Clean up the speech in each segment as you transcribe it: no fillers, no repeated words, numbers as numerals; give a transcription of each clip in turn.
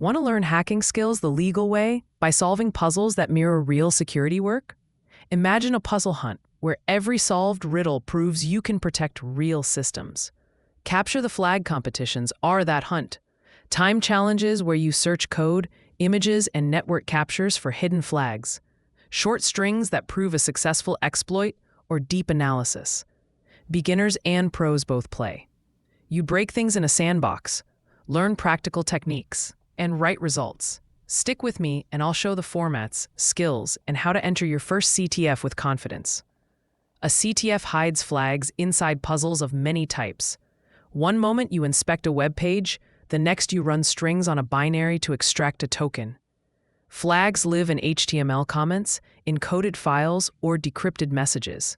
Want to learn hacking skills the legal way by solving puzzles that mirror real security work? Imagine a puzzle hunt where every solved riddle proves you can protect real systems. Capture the flag competitions are that hunt. Time challenges where you search code, images, and network captures for hidden flags. Short strings that prove a successful exploit or deep analysis. Beginners and pros both play. You break things in a sandbox, learn practical techniques, and write results. Stick with me and I'll show the formats, skills, and how to enter your first CTF with confidence. A CTF hides flags inside puzzles of many types. One moment you inspect a web page, the next you run strings on a binary to extract a token. Flags live in HTML comments, encoded files, or decrypted messages.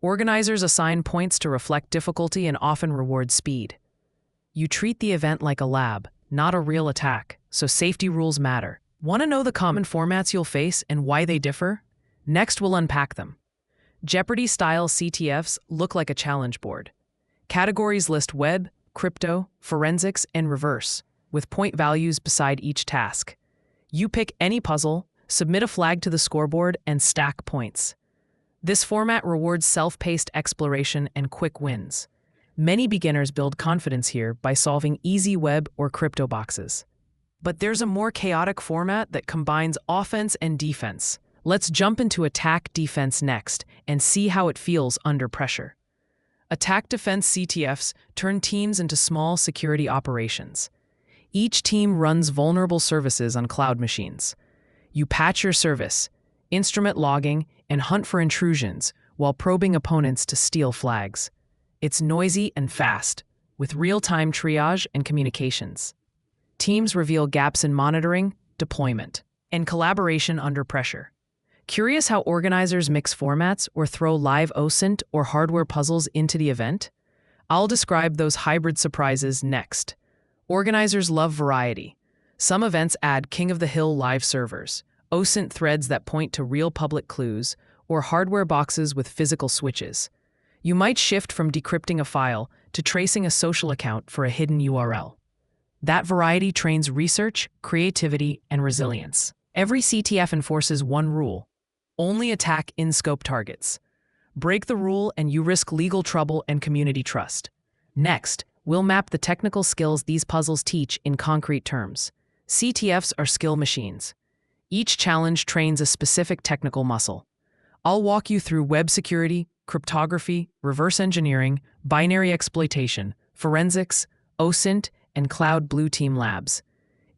Organizers assign points to reflect difficulty and often reward speed. You treat the event like a lab, not a real attack, so safety rules matter. Want to know the common formats you'll face and why they differ? Next, we'll unpack them. Jeopardy-style CTFs look like a challenge board. Categories list web, crypto, forensics, and reverse, with point values beside each task. You pick any puzzle, submit a flag to the scoreboard, and stack points. This format rewards self-paced exploration and quick wins. Many beginners build confidence here by solving easy web or crypto boxes. But there's a more chaotic format that combines offense and defense. Let's jump into attack defense next and see how it feels under pressure. Attack defense CTFs turn teams into small security operations. Each team runs vulnerable services on cloud machines. You patch your service, instrument logging, and hunt for intrusions while probing opponents to steal flags. It's noisy and fast, with real-time triage and communications. Teams reveal gaps in monitoring, deployment, and collaboration under pressure. Curious how organizers mix formats or throw live OSINT or hardware puzzles into the event? I'll describe those hybrid surprises next. Organizers love variety. Some events add King of the Hill live servers, OSINT threads that point to real public clues, or hardware boxes with physical switches. You might shift from decrypting a file to tracing a social account for a hidden URL. That variety trains research, creativity, and resilience. Every CTF enforces one rule: only attack in-scope targets. Break the rule and you risk legal trouble and community trust. Next, we'll map the technical skills these puzzles teach in concrete terms. CTFs are skill machines. Each challenge trains a specific technical muscle. I'll walk you through web security, cryptography, reverse engineering, binary exploitation, forensics, OSINT, and cloud blue team labs.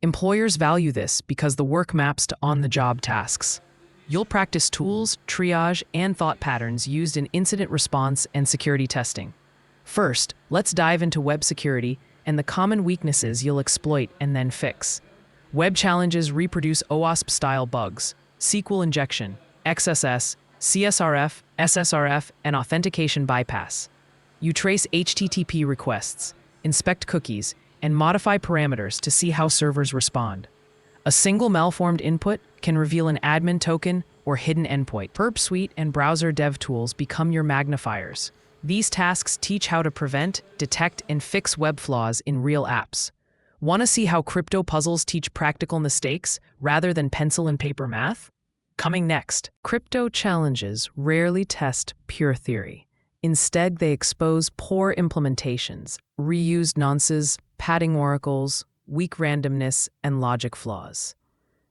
Employers value this because the work maps to on-the-job tasks. You'll practice tools, triage, and thought patterns used in incident response and security testing. First, let's dive into web security and the common weaknesses you'll exploit and then fix. Web challenges reproduce OWASP-style bugs, SQL injection, XSS, CSRF, SSRF, and authentication bypass. You trace HTTP requests, inspect cookies, and modify parameters to see how servers respond. A single malformed input can reveal an admin token or hidden endpoint. Perp Suite and browser dev tools become your magnifiers. These tasks teach how to prevent, detect, and fix web flaws in real apps. Want to see how crypto puzzles teach practical mistakes rather than pencil and paper math? Coming next, crypto challenges rarely test pure theory. Instead, they expose poor implementations, reused nonces, padding oracles, weak randomness, and logic flaws.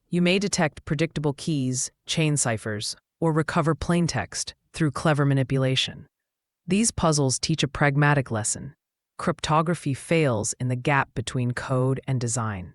You may detect predictable keys, chain ciphers, or recover plaintext through clever manipulation. These puzzles teach a pragmatic lesson. Cryptography fails in the gap between code and design.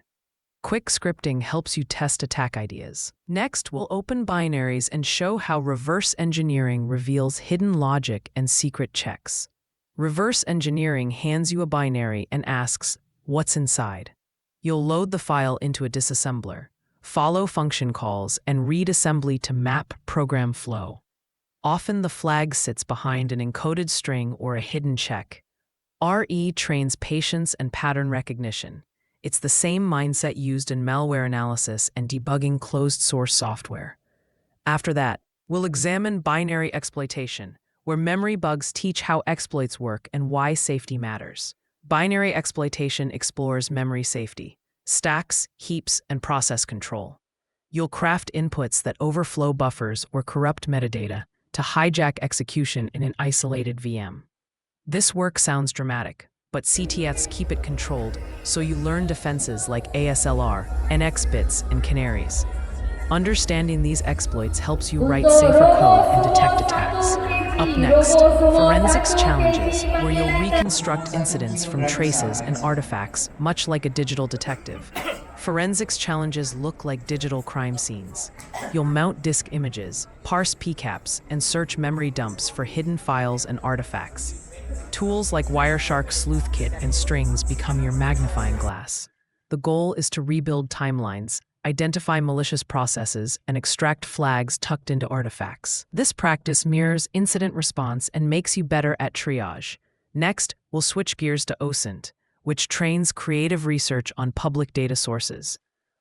Quick scripting helps you test attack ideas. Next, we'll open binaries and show how reverse engineering reveals hidden logic and secret checks. Reverse engineering hands you a binary and asks, "What's inside?" You'll load the file into a disassembler, follow function calls, and read assembly to map program flow. Often the flag sits behind an encoded string or a hidden check. RE trains patience and pattern recognition. It's the same mindset used in malware analysis and debugging closed-source software. After that, we'll examine binary exploitation, where memory bugs teach how exploits work and why safety matters. Binary exploitation explores memory safety. stacks, heaps, and process control. You'll craft inputs that overflow buffers or corrupt metadata to hijack execution in an isolated VM. This work sounds dramatic, but CTFs keep it controlled, so you learn defenses like ASLR, NX bits, and canaries. Understanding these exploits helps you write safer code and detect attacks. Up next, forensics challenges, where you'll reconstruct incidents from traces and artifacts, much like a digital detective. Forensics challenges look like digital crime scenes. You'll mount disk images, parse PCAPs, and search memory dumps for hidden files and artifacts. Tools like Wireshark Sleuth Kit and Strings become your magnifying glass. The goal is to rebuild timelines, identify malicious processes, and extract flags tucked into artifacts. This practice mirrors incident response and makes you better at triage. Next, we'll switch gears to OSINT, which trains creative research on public data sources.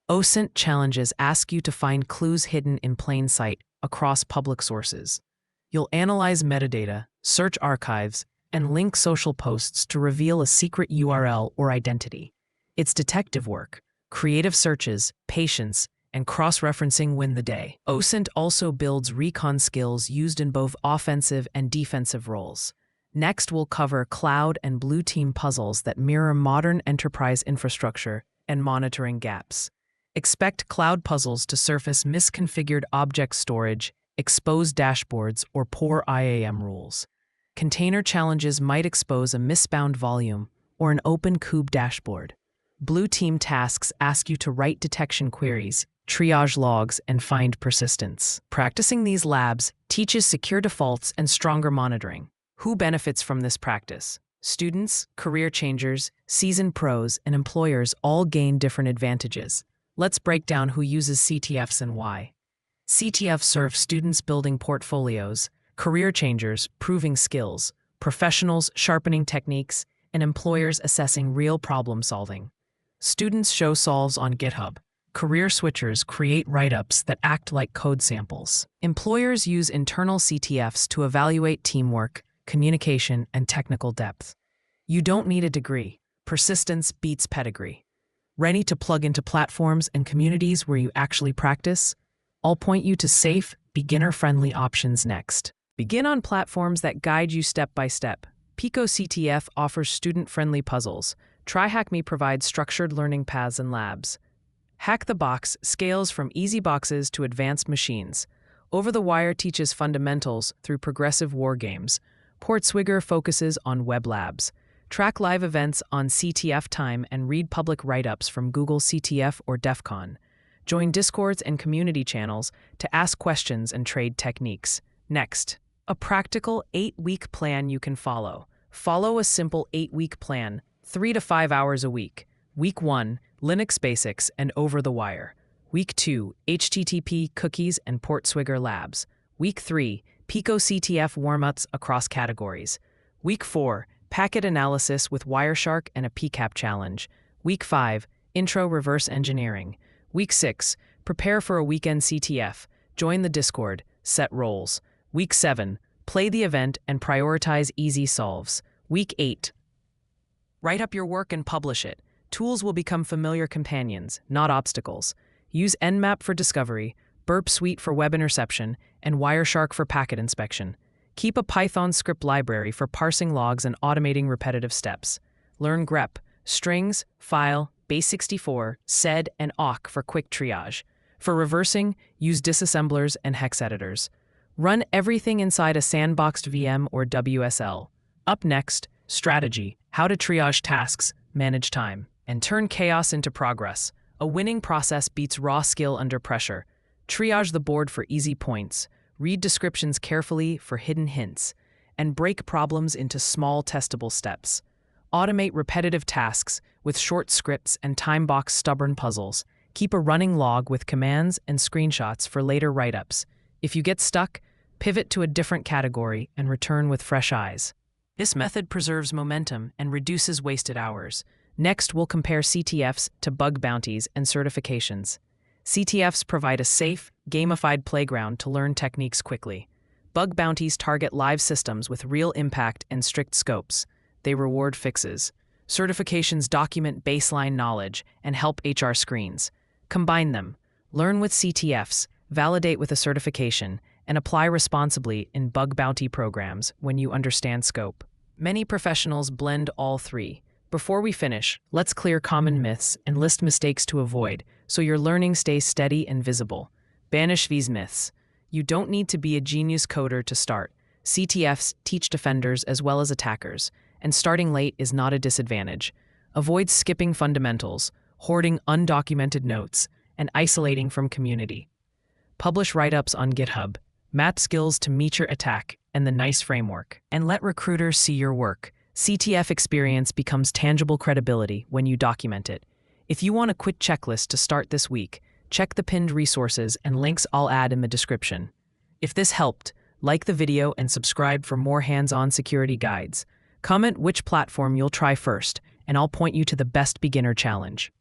OSINT challenges ask you to find clues hidden in plain sight across public sources. You'll analyze metadata, search archives, and link social posts to reveal a secret URL or identity. It's detective work. Creative searches, patience, and cross-referencing win the day. OSINT also builds recon skills used in both offensive and defensive roles. Next, we'll cover cloud and blue team puzzles that mirror modern enterprise infrastructure and monitoring gaps. Expect cloud puzzles to surface misconfigured object storage, exposed dashboards, or poor IAM rules. Container challenges might expose a misbound volume or an open kube dashboard. Blue team tasks ask you to write detection queries, triage logs, and find persistence. Practicing these labs teaches secure defaults and stronger monitoring. Who benefits from this practice? Students, career changers, seasoned pros, and employers all gain different advantages. Let's break down who uses CTFs and why. CTFs serve students building portfolios, career changers proving skills, professionals sharpening techniques, and employers assessing real problem solving. Students show solves on GitHub. Career switchers create write-ups that act like code samples. Employers use internal CTFs to evaluate teamwork, communication, and technical depth. You don't need a degree. Persistence beats pedigree. Ready to plug into platforms and communities where you actually practice? I'll point you to safe, beginner-friendly options next. Begin on platforms that guide you step by step. Pico CTF offers student-friendly puzzles. TryHackMe provides structured learning paths and labs. Hack the Box scales from easy boxes to advanced machines. Over the Wire teaches fundamentals through progressive war games. Portswigger focuses on web labs. Track live events on CTF Time and read public write-ups from Google CTF or DEF CON. Join Discords and community channels to ask questions and trade techniques. Next, a practical 8-week plan you can follow. Follow a simple 8-week plan, 3 to 5 hours a week. Week 1, Linux Basics and Over the Wire. Week 2, HTTP Cookies and Portswigger Labs. Week 3, Pico CTF warm-ups across categories. Week 4, Packet Analysis with Wireshark and a PCAP challenge. Week 5, Intro Reverse Engineering. Week 6, Prepare for a weekend CTF. Join the Discord, set roles. Week 7, Play the event and prioritize easy solves. Week 8, Write up your work and publish it. Tools will become familiar companions, not obstacles. Use Nmap for discovery, Burp Suite for web interception, and Wireshark for packet inspection. Keep a Python script library for parsing logs and automating repetitive steps. Learn grep, strings, file, base64, sed, and awk for quick triage. For reversing, use disassemblers and hex editors. Run everything inside a sandboxed VM or WSL. Up next, strategy, how to triage tasks, manage time, and turn chaos into progress. A winning process beats raw skill under pressure. Triage the board for easy points, read descriptions carefully for hidden hints, and break problems into small testable steps. Automate repetitive tasks with short scripts and time-box stubborn puzzles. Keep a running log with commands and screenshots for later write-ups. If you get stuck, pivot to a different category and return with fresh eyes. This method preserves momentum and reduces wasted hours. Next, we'll compare CTFs to bug bounties and certifications. CTFs provide a safe, gamified playground to learn techniques quickly. Bug bounties target live systems with real impact and strict scopes. They reward fixes. Certifications document baseline knowledge and help HR screens. Combine them. Learn with CTFs, validate with a certification, and apply responsibly in bug bounty programs when you understand scope. Many professionals blend all three. Before we finish, let's clear common myths and list mistakes to avoid so your learning stays steady and visible. Banish these myths. You don't need to be a genius coder to start. CTFs teach defenders as well as attackers, and starting late is not a disadvantage. Avoid skipping fundamentals, hoarding undocumented notes, and isolating from community. Publish write-ups on GitHub, map skills to meet your attack and the NICE framework, and let recruiters see your work. CTF experience becomes tangible credibility when you document it. If you want a quick checklist to start this week, check the pinned resources and links I'll add in the description. If this helped, like the video and subscribe for more hands-on security guides. Comment which platform you'll try first, and I'll point you to the best beginner challenge.